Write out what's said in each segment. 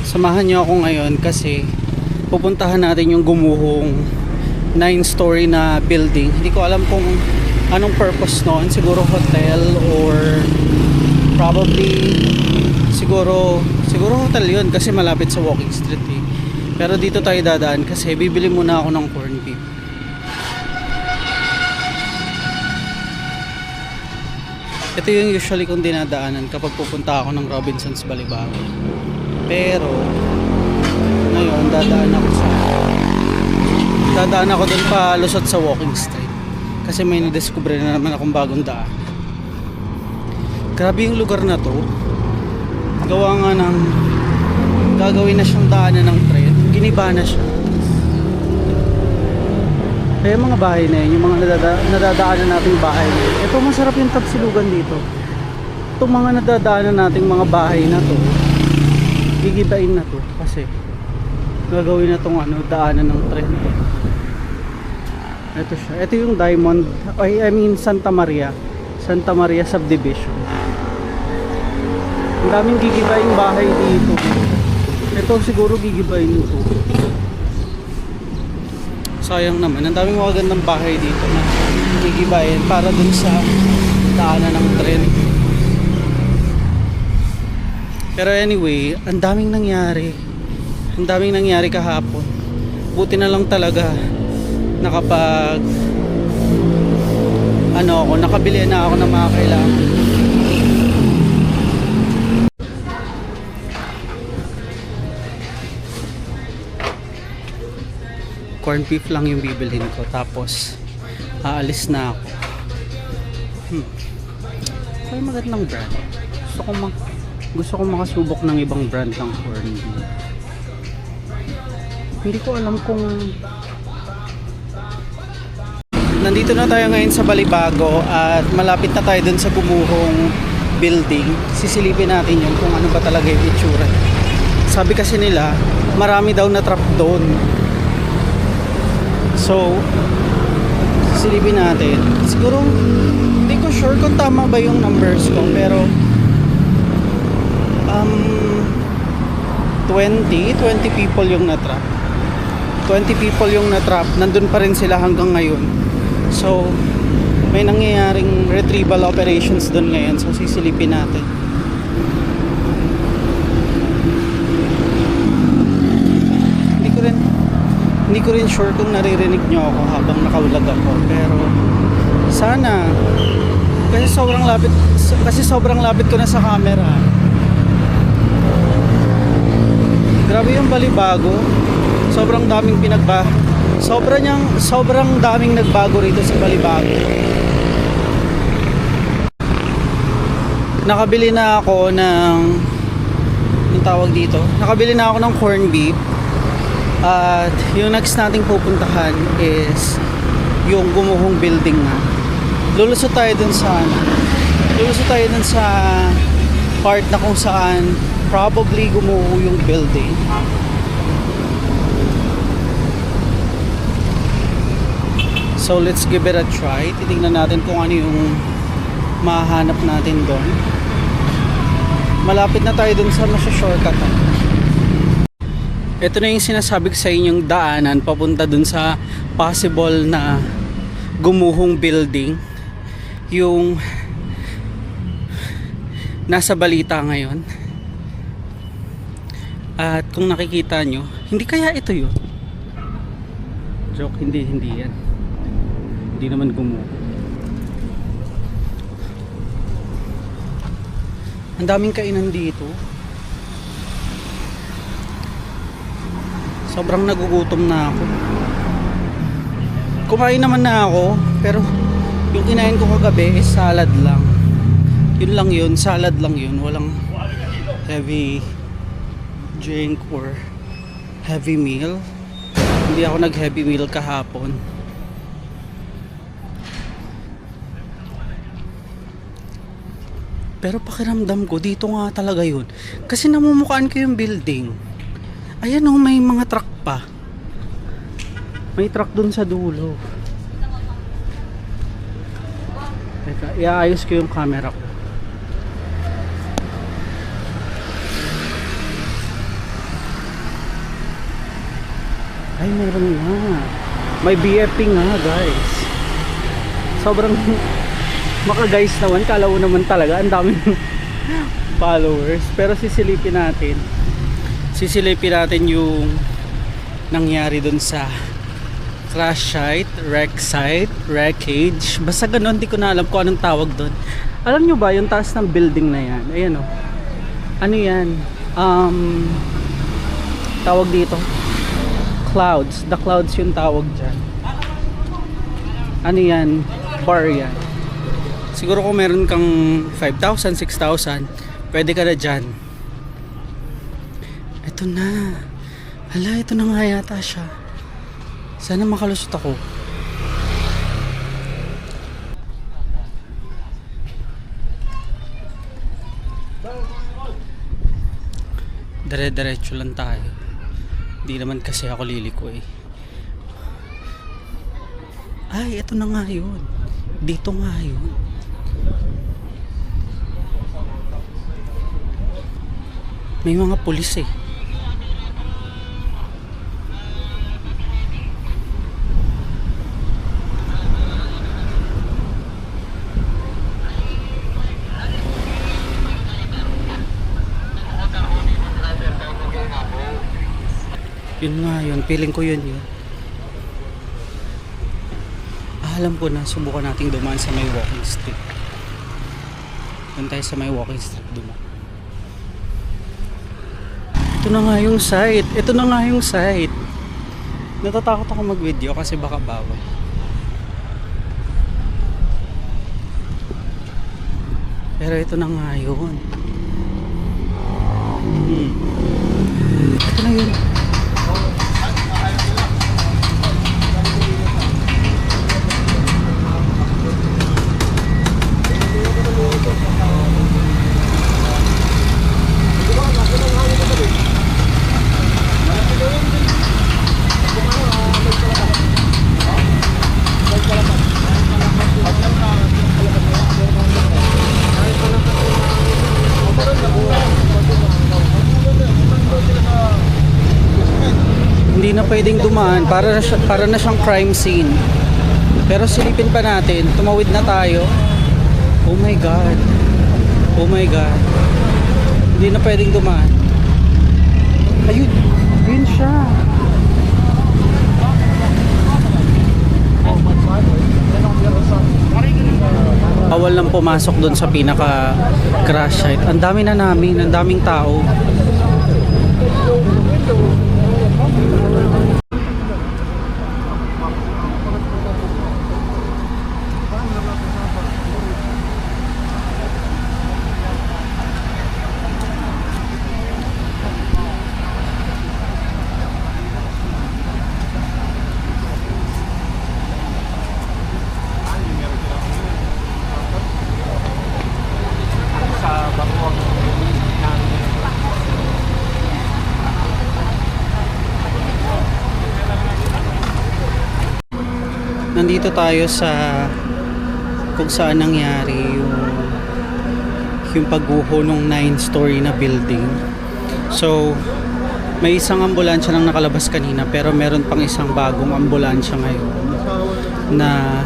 Samahan niyo ako ngayon kasi pupuntahan natin yung gumuhong 9-story na building. Hindi ko alam kung anong purpose noon. Siguro hotel or probably siguro hotel yun kasi malapit sa walking street eh. Pero dito tayo dadaan kasi bibili muna ako ng corned beef. Ito yung usually kong dinadaanan kapag pupunta ako ng Robinsons Balibago. Pero ngayon dadaan ako dun pa lusot sa walking street kasi may nadiscover na naman akong bagong daan. Grabe yung lugar na to. Gawa nga ng gagawin na siyang daanan ng train. Giniba na siya. Kaya mga bahay na yun, yung mga nadadaanan nating bahay na yun. Ito masarap yung tapsilugan dito. Itong mga nadadaanan nating mga bahay na to, gigibain na to kasi gagawin na tong daanan ng tren. Ito siya. Ito yung Diamond, Santa Maria subdivision. Ang daming gigibain bahay dito. Ito siguro gigibain ito. Sayang naman, ang daming magagandang bahay dito na gigibain para dun sa daanan ng tren. Pero anyway, ang daming nangyari. Ang daming nangyari kahapon. Buti na lang talaga nakabili na ako ng mga kailangan. Corned beef lang yung bibilhin ko tapos aalis na ako. Ay, magandang brand. Gusto kong makasubok ng ibang brand ng corned beef. Hindi ko alam kung nandito na tayo ngayon sa Balibago at malapit na tayo dun sa gumuhong building. Sisilipin natin yun kung ano ba talaga yung itsura. Sabi kasi nila marami daw na trap doon. So sisilipin natin. Siguro hindi ko sure kung tama ba yung numbers ko, pero 20 people yung na-trap. 20 people yung na-trap. Nandun pa rin sila hanggang ngayon. So may nangyayaring retrieval operations doon ngayon. So sisilipin natin. Hindi ko rin sure kung naririnig nyo ako habang nakaulag ako, pero sana kasi sobrang lapit ko na sa camera. Grabe yung Balibago. Sobrang daming sobrang daming nagbago rito sa Balibago. Nakabili na ako ng Nakabili na ako ng corned beef. At yung next nating pupuntahan is yung gumuhong building na. Lulusot tayo dun sa part na kung saan probably gumuho yung building. So let's give it a try. Titingnan natin kung ano yung mahanap natin doon. Malapit na tayo dun sa shortcut. Ito na yung sinasabi ko sa inyong daanan papunta dun sa possible na gumuhong building. Yung nasa balita ngayon. At kung nakikita nyo, hindi kaya ito yun? Joke, hindi yan. Hindi naman gumuho. Ang daming kainan dito. Sobrang nagugutom na ako. Kumain naman na ako, pero yung kinain ko kagabi is salad lang. Salad lang yun. Walang heavy drink or heavy meal. Hindi ako nag-heavy meal kahapon. Pero pakiramdam ko, dito nga talaga yun. Kasi namumukhaan ko yung building. Ayan oh, may mga truck pa. May truck dun sa dulo. Teka, iaayos ko yung camera ko. Ay, meron nga. May BFP nga, guys. Sobrang maka-guys naman. Kala mo naman talaga. Ang daming followers. Pero sisilipin natin. Sisilipin natin yung nangyari dun sa crash site, wreck site, wreckage. Basta ganun, di ko na alam kung anong tawag dun. Alam nyo ba, yung taas ng building na yan, ayan o. Ano yan? Tawag dito. Clouds. The clouds yung tawag dyan. Ano yan? Bar yan. Siguro kung meron kang 5,000, 6,000, pwede ka na dyan. Ito na. Hala, ito na nga yata siya. Sana makalusot ako. Dire-diretso lang tayo. Hindi naman kasi ako liliko eh. Ay, ito na nga yun. Dito nga yun. May mga pulis eh. Yun nga yun, feeling ko yun. Alam ko na, subukan nating dumaan sa may walking street. Doon tayo sa may walking street dumaan. Ito na nga yung site. Ito na nga yung site. Natatakot ako mag-video kasi baka bawal. Pero ito na nga yun. Ito na yun. Hindi na pwedeng dumaan, para na siyang crime scene. Pero silipin pa natin, tumawid na tayo. Oh my god. Oh my god. Hindi na pwedeng dumaan. Ayun, yun siya. Bawal lang pumasok doon sa pinaka crash site. Ang dami na namin, ang daming tao. Nandito tayo sa kung saan nangyari yung pagguho ng 9-story na building. So may isang ambulansya lang nakalabas kanina, pero meron pang isang bagong ambulansya ngayon na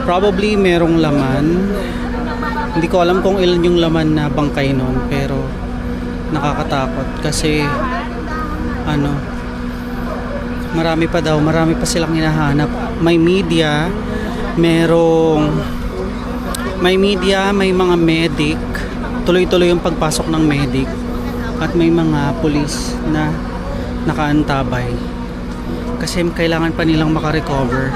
probably merong laman. Hindi ko alam kung ilan yung laman na bangkay nun, pero nakakatakot kasi marami pa daw, marami pa silang hinahanap. May media, may mga medic, tuloy-tuloy yung pagpasok ng medic, at may mga pulis na nakaantabay kasi kailangan pa nilang makarecover.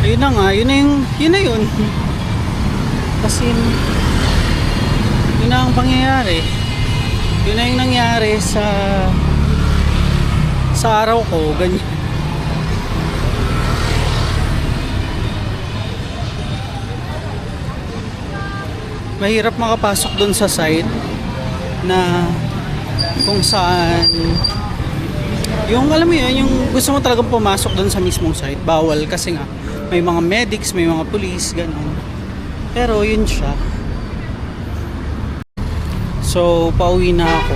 Ayun na nga, yun na yun. Kasi yun na ang pangyayari. Yun na yung nangyari sa araw ko, ganyan. Mahirap makapasok dun sa site na kung saan yung alam mo yun, yung gusto mo talagang pumasok dun sa mismong site, bawal kasi nga may mga medics, may mga police, ganun. Pero yun siya. So, pauwi na ako.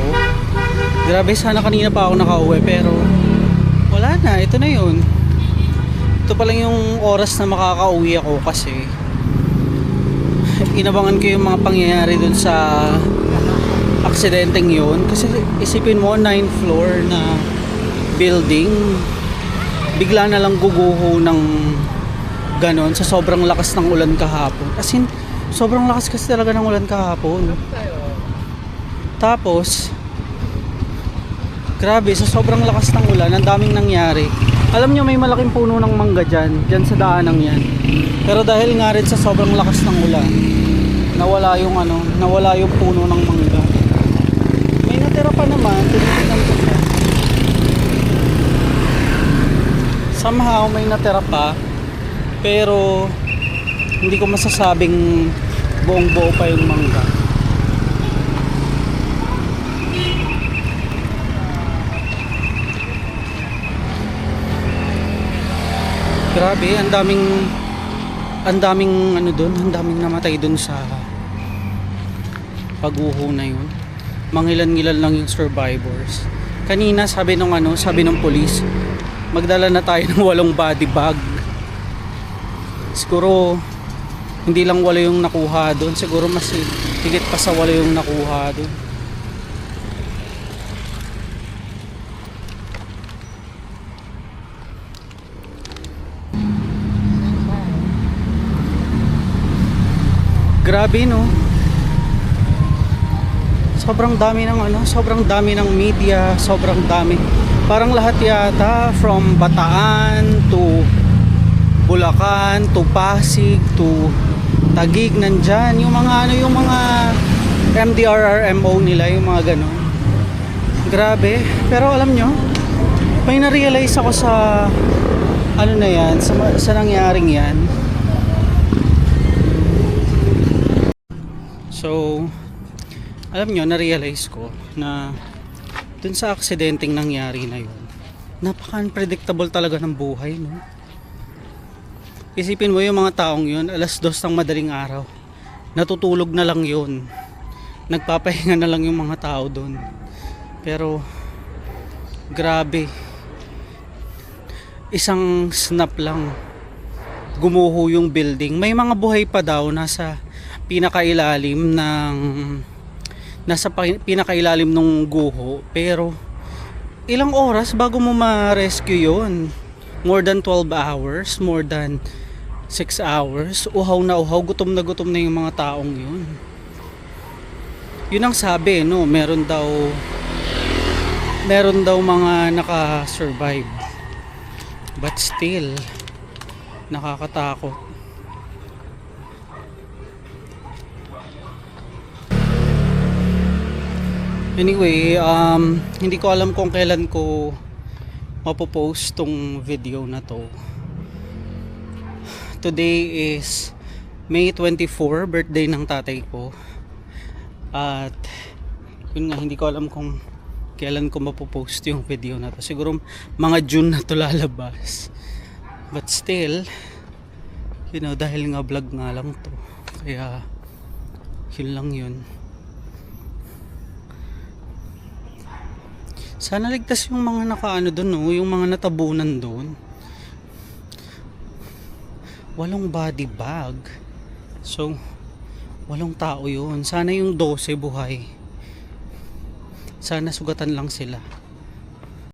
Grabe, sana kanina pa ako nakauwi pero wala na, ito na yun. Ito pa lang yung oras na makakauwi ako kasi inabangan ko yung mga pangyayari dun sa aksidenteng yun. Kasi isipin mo, 9th floor na building, bigla na lang guguho ng ganon sa sobrang lakas ng ulan kahapon. As in, sobrang lakas kasi talaga ng ulan kahapon. Tapos grabe, sa sobrang lakas ng ulan, ang daming nangyari. Alam nyo, may malaking puno ng mangga dyan sa daanang yan. Pero dahil nga rin sa sobrang lakas ng ulan, nawala yung puno ng mangga. May natira pa naman, tinitingnan ko siya. Somehow may natira pa, pero hindi ko masasabing buong buo pa yung mangga. Grabe, ang daming ang daming namatay doon sa pagguho na yun. Mangilan-ngilan lang yung survivors. Kanina sabi ng police, magdala na tayo ng 8 body bag. Siguro hindi lang 8 yung nakuha doon, siguro mas higit pa sa 8 yung nakuha doon. Grabe, no? Sobrang dami ng media, sobrang dami. Parang lahat yata from Bataan to Bulacan to Pasig to Taguig nandyan. Yung mga MDRRMO nila, yung mga ganon. Grabe. Pero alam nyo, may na-realize ako sa sa nangyaring yan. So, alam nyo, na-realize ko na dun sa aksidenteng nangyari na yun, napaka-unpredictable talaga ng buhay, no? Isipin mo yung mga taong yun, 2:00 ng madaling araw, natutulog na lang yun, nagpapahinga na lang yung mga tao dun. Pero grabe, isang snap lang, gumuho yung building. May mga buhay pa daw nasa pinakailalim ng guho, pero ilang oras bago mo ma-rescue yon? More than 12 hours, more than 6 hours. Uhaw na uhaw, gutom na yung mga taong yun. Yun ang sabi, no? Meron daw mga naka-survive, but still nakakatakot. Anyway, hindi ko alam kung kailan ko mapopost tong video na to. Today is May 24, birthday ng tatay ko. At yun nga, hindi ko alam kung kailan ko mapopost yung video na to. Siguro mga June na to lalabas. But still, dahil nga vlog nga lang to, kaya yun lang yun. Sana ligtas yung mga doon, no? Yung mga natabunan doon. 8 body bag. So 8 tao yun. Sana yung 12 buhay. Sana sugatan lang sila.